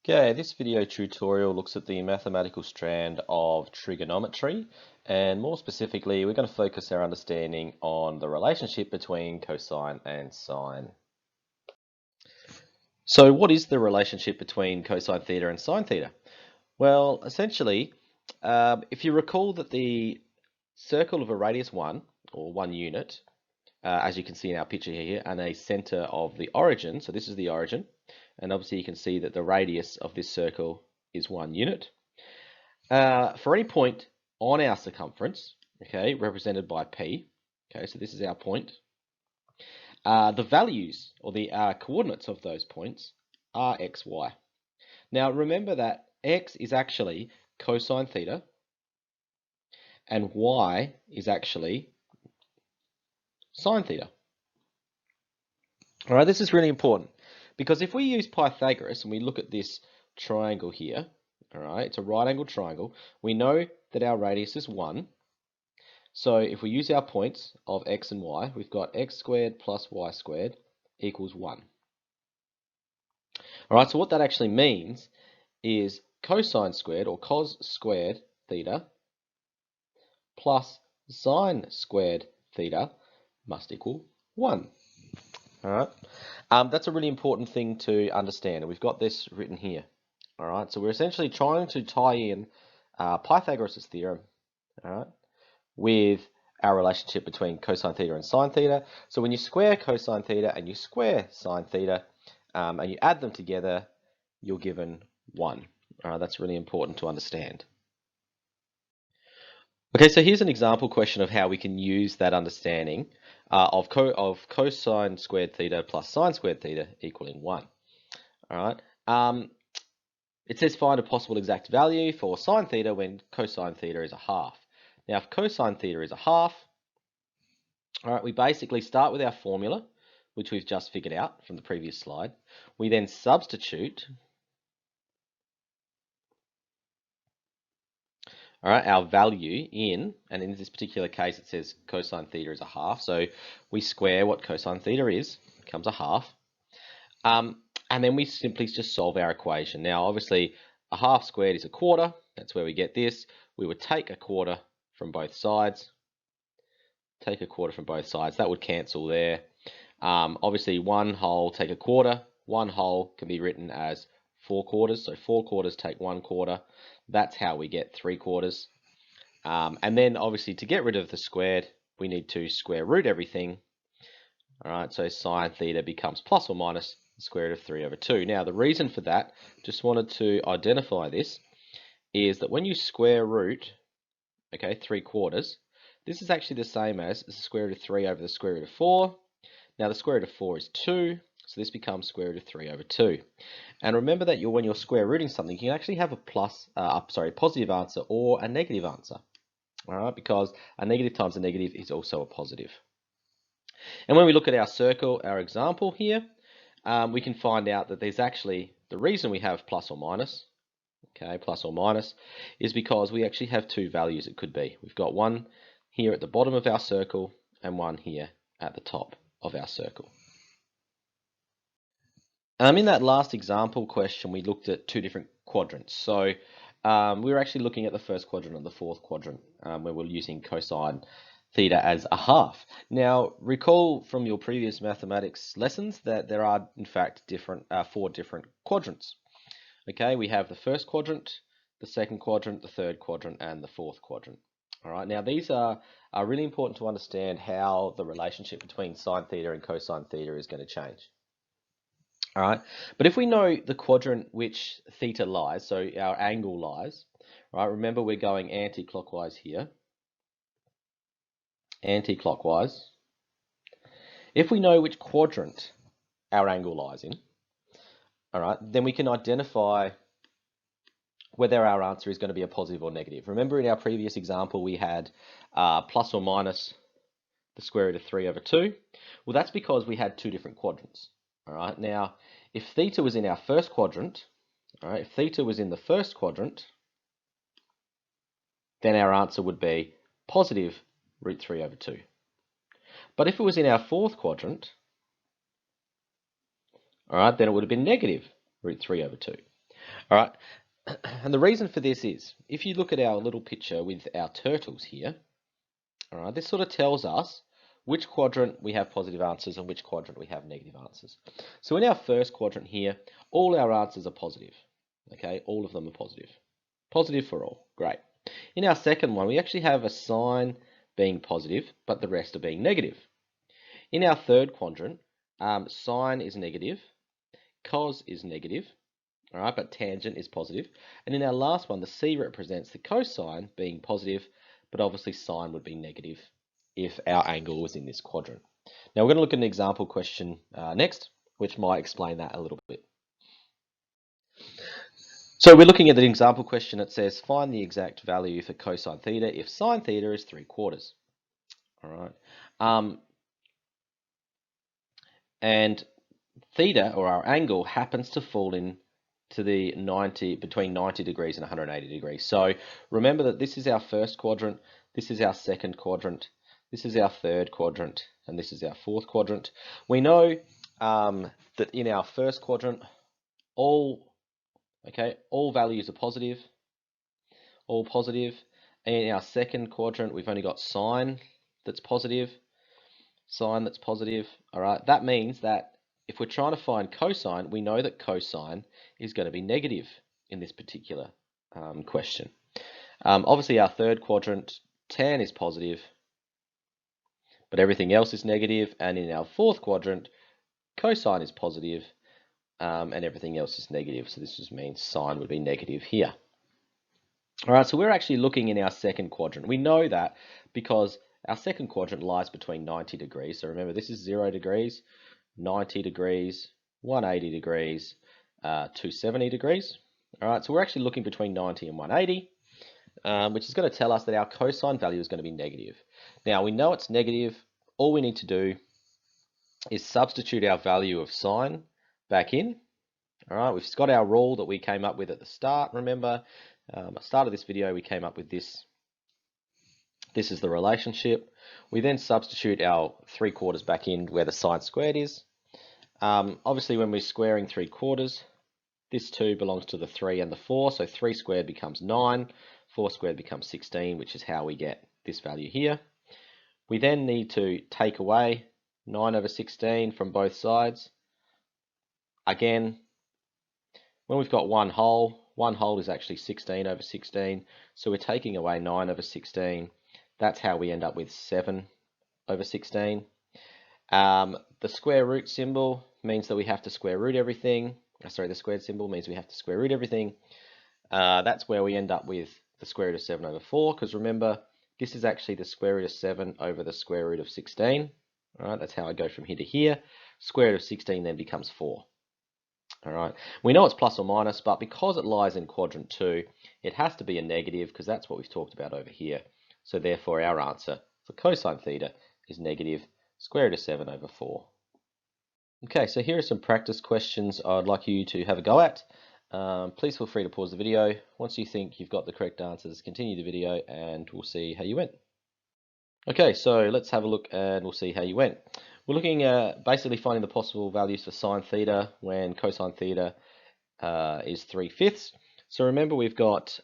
Okay, this video tutorial looks at the mathematical strand of trigonometry, and more specifically, we're going to focus our understanding on the relationship between cosine and sine. So what is the relationship between cosine theta and sine theta? Well, essentially, if you recall that the circle of a radius 1, or 1 unit, as you can see in our picture here, and a center of the origin, so this is the origin, and obviously you can see that the radius of this circle is 1 unit. For any point on our circumference, okay, represented by P, okay, so this is our point, the values or the coordinates of those points are x, y. Now remember that x is actually cosine theta and y is actually sine theta. All right, this is really important because if we use Pythagoras and we look at this triangle here, all right, it's a right angled triangle, we know that our radius is 1. So if we use our points of x and y, we've got x squared plus y squared equals 1. All right, so what that actually means is cosine squared or cos squared theta plus sine squared theta must equal 1. All right, that's a really important thing to understand, and we've got this written here. All right, so we're essentially trying to tie in Pythagoras' theorem, all right, with our relationship between cosine theta and sine theta. So when you square cosine theta and you square sine theta, and you add them together, you're given 1. All right, that's really important to understand. Okay, so here's an example question of how we can use that understanding of cosine squared theta plus sine squared theta equaling 1. All right. It says find a possible exact value for sine theta when cosine theta is a half. Now, if cosine theta is a half, all right, we basically start with our formula, which we've just figured out from the previous slide. We then substitute, all right, our value in, and in this particular case, it says cosine theta is a half. So we square what cosine theta is, becomes a half. And then we simply just solve our equation. Now, obviously, a half squared is a quarter. That's where we get this. We would take a quarter from both sides. Take a quarter from both sides. That would cancel there. Obviously, 1 whole, take a quarter. 1 whole can be written as 4 quarters. So 4 quarters take 1 quarter. That's how we get 3 quarters. And then, obviously, to get rid of the squared, we need to square root everything. All right, so sine theta becomes plus or minus the square root of 3 over 2. Now, the reason for that, just wanted to identify this, is that when you square root, okay, 3 quarters, this is actually the same as the square root of 3 over the square root of 4. Now, the square root of 4 is 2, so this becomes square root of 3 over 2. And remember that when you're square rooting something, you can actually have a positive answer or a negative answer. All right, because a negative times a negative is also a positive. And when we look at our circle, our example here, we can find out that there's actually, the reason we have plus or minus, okay, plus or minus, is because we actually have 2 values it could be. We've got one here at the bottom of our circle and one here at the top of our circle. In that last example question, we looked at 2 different quadrants. So we were actually looking at the first quadrant and the fourth quadrant, where we're using cosine theta as a half. Now, recall from your previous mathematics lessons that there are, in fact, 4 different quadrants. Okay, we have the first quadrant, the second quadrant, the third quadrant, and the fourth quadrant. All right, now these are really important to understand how the relationship between sine theta and cosine theta is going to change. All right, but if we know the quadrant which theta lies, so our angle lies, right, remember we're going anti-clockwise here. Anti-clockwise. If we know which quadrant our angle lies in, all right, then we can identify whether our answer is going to be a positive or negative. Remember in our previous example, we had plus or minus the square root of 3 over 2. Well, that's because we had 2 different quadrants. All right, now if theta was in our first quadrant, all right, if theta was in the first quadrant, then our answer would be positive root 3 over 2. But if it was in our fourth quadrant, all right, then it would have been negative root 3 over 2. All right. And the reason for this is, if you look at our little picture with our turtles here, all right, this sort of tells us which quadrant we have positive answers and which quadrant we have negative answers. So in our first quadrant here, all our answers are positive. Okay, all of them are positive. Positive for all. Great. In our second one, we actually have a sign being positive, but the rest are being negative. In our third quadrant, sine is negative, cos is negative, all right, but tangent is positive. And in our last one, the C represents the cosine being positive, but obviously sine would be negative if our angle was in this quadrant. Now we're going to look at an example question next, which might explain that a little bit. So we're looking at the example question. It says, find the exact value for cosine theta if sine theta is 3/4. All right. And theta, or our angle, happens to fall in to the between 90 degrees and 180 degrees. So remember that this is our first quadrant, this is our second quadrant, this is our third quadrant, and this is our fourth quadrant. We know that in our first quadrant, all values are positive, all positive. And in our second quadrant, we've only got sine that's positive, sine that's positive. All right, that means that if we're trying to find cosine, we know that cosine is going to be negative in this particular question. Obviously, our third quadrant, tan is positive, but everything else is negative. And in our fourth quadrant, cosine is positive, and everything else is negative. So this just means sine would be negative here. All right, so we're actually looking in our second quadrant. We know that because our second quadrant lies between 90 degrees. So remember, this is 0 degrees, 90 degrees, 180 degrees, 270 degrees. All right, so we're actually looking between 90 and 180, which is going to tell us that our cosine value is going to be negative. Now, we know it's negative. All we need to do is substitute our value of sine back in. All right, we've got our rule that we came up with at the start. Remember, at the start of this video, we came up with this. This is the relationship. We then substitute our 3/4 back in where the sine squared is. Obviously, when we're squaring 3/4, this 2 belongs to the 3 and the 4, so 3 squared becomes 9, 4 squared becomes 16, which is how we get this value here. We then need to take away 9 over 16 from both sides. Again, when we've got one whole is actually 16 over 16, so we're taking away 9 over 16. That's how we end up with 7 over 16. The square root symbol means that we have to square root everything. Sorry, the squared symbol means we have to square root everything. That's where we end up with the square root of 7 over 4, because remember, this is actually the square root of 7 over the square root of 16. All right, that's how I go from here to here. Square root of 16 then becomes 4. All right, we know it's plus or minus, but because it lies in quadrant 2, it has to be a negative, because that's what we've talked about over here. So therefore, our answer for cosine theta is negative square root of 7 over 4. Okay, so here are some practice questions I'd like you to have a go at. Please feel free to pause the video. Once you think you've got the correct answers, continue the video and we'll see how you went. Okay, so let's have a look and we'll see how you went. We're looking at basically finding the possible values for sine theta when cosine theta is 3/5. So remember, we've got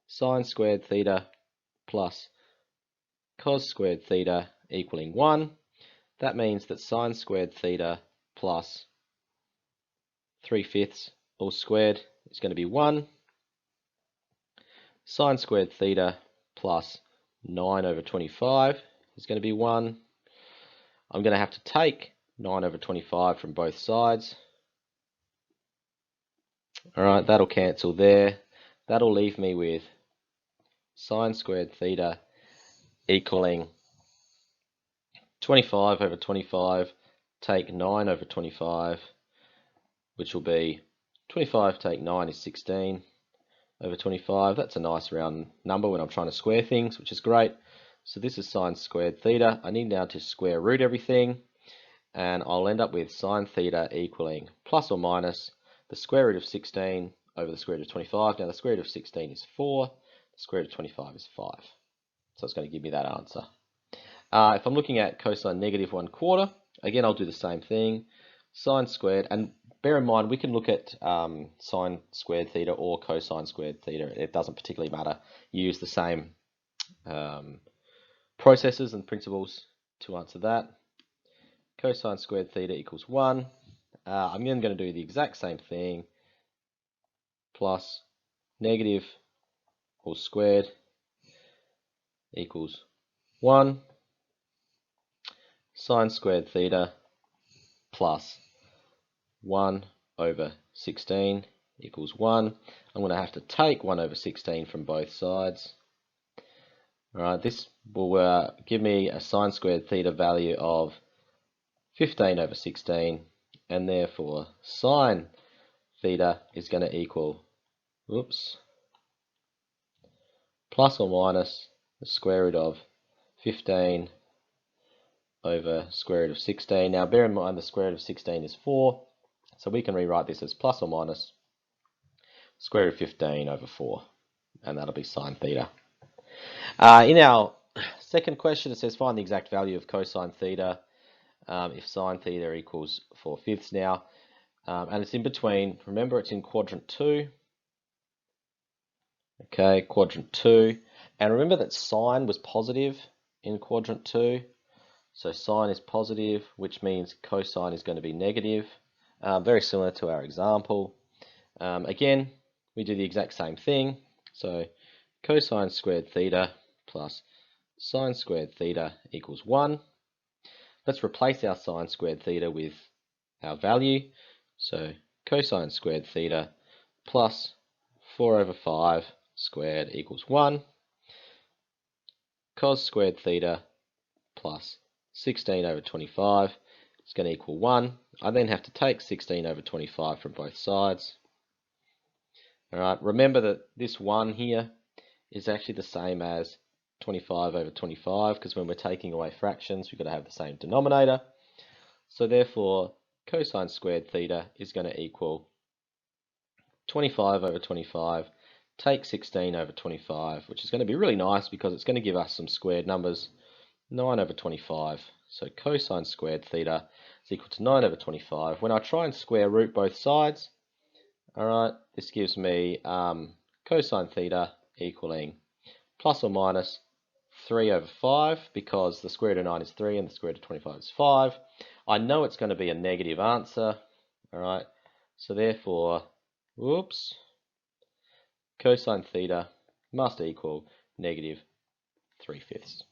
sine squared theta plus cos squared theta equaling 1. That means that sine squared theta plus 3/5 all squared is going to be 1. Sine squared theta plus 9 over 25 is going to be 1. I'm going to have to take 9 over 25 from both sides. All right, that'll cancel there. That'll leave me with sine squared theta equaling 25 over 25, take 9 over 25, which will be 25 take 9 is 16 over 25. That's a nice round number when I'm trying to square things, which is great. So this is sine squared theta. I need now to square root everything, and I'll end up with sine theta equaling plus or minus the square root of 16 over the square root of 25. Now the square root of 16 is 4, the square root of 25 is 5. So it's going to give me that answer. If I'm looking at cosine negative 1/4, again, I'll do the same thing. Sine squared, and bear in mind, we can look at sine squared theta or cosine squared theta. It doesn't particularly matter. You use the same processes and principles to answer that. Cosine squared theta equals 1. I'm then going to do the exact same thing, plus negative all squared equals 1. Sine squared theta plus 1 over 16 equals 1. I'm going to have to take 1 over 16 from both sides. Alright, this will give me a sine squared theta value of 15 over 16, and therefore sine theta is going to equal, plus or minus the square root of 15 over square root of 16. Now bear in mind the square root of 16 is 4, so we can rewrite this as plus or minus square root of 15 over 4, and that'll be sine theta. In our second question, it says find the exact value of cosine theta if sine theta equals 4/5 now, and it's in between. Remember, it's in quadrant 2. Okay, quadrant 2, and remember that sine was positive in quadrant 2. So sine is positive, which means cosine is going to be negative. Very similar to our example. Again, we do the exact same thing. So cosine squared theta plus sine squared theta equals 1. Let's replace our sine squared theta with our value. So cosine squared theta plus 4 over 5 squared equals 1. Cos squared theta plus 16 over 25 is going to equal 1. I then have to take 16 over 25 from both sides. Alright, remember that this 1 here is actually the same as 25 over 25, because when we're taking away fractions, we've got to have the same denominator. So therefore, cosine squared theta is going to equal 25 over 25, take 16 over 25, which is going to be really nice because it's going to give us some squared numbers, 9 over 25. So cosine squared theta is equal to 9 over 25. When I try and square root both sides, alright, this gives me cosine theta equaling plus or minus 3 over 5, because the square root of 9 is 3 and the square root of 25 is 5. I know it's going to be a negative answer, alright, so therefore, cosine theta must equal negative 3/5.